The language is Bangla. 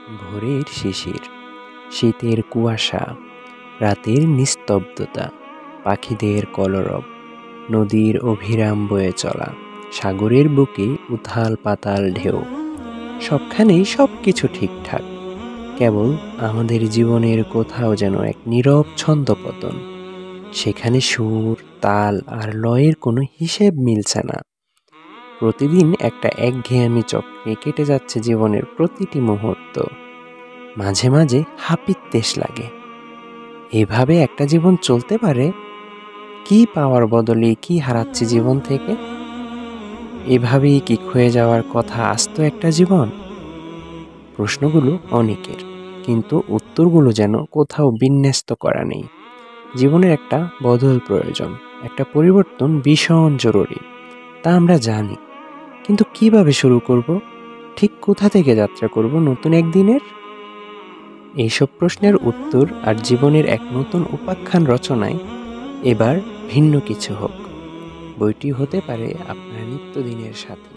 ভোরের শিশির, শীতের কুয়াশা, রাতের নিস্তব্ধতা, পাখিদের কলরব, নদীর অভিরাম বয়ে চলা, সাগরের বুকে উথাল পাতাল ঢেউ, সবখানেই সবকিছু ঠিকঠাক। কেবল আমাদের জীবনের কোথাও যেন এক নীরব ছন্দপতন। সেখানে সুর, তাল আর লয়ের কোনো হিসেব মিলছে না। প্রতিদিন একটা একঘেয়েমি চক্রে কেটে যাচ্ছে জীবনের প্রতিটি মুহূর্ত। মাঝে মাঝে হাপিত্যেশ লাগে, এভাবে একটা জীবন চলতে পারে? কি পাওয়ার বদলে কি হারাচ্ছি জীবন থেকে? এভাবেই কি ক্ষয়ে যাওয়ার কথা আস্ত একটা জীবন? প্রশ্নগুলো অনেকের, কিন্তু উত্তরগুলো যেন কোথাও বিন্যস্ত করা নেই। জীবনের একটা বদল প্রয়োজন, একটা পরিবর্তন ভীষণ জরুরি, তা আমরা জানি। কিন্তু কিভাবে শুরু করব? ঠিক কোথা থেকে যাত্রা করব নতুন একদিনের? এইসব প্রশ্নের উত্তর আর জীবনের এক নতুন উপাখ্যান রচনায় এবার ভিন্ন কিছু হোক। বইটি হতে পারে আপনার নিত্যদিনের সাথী।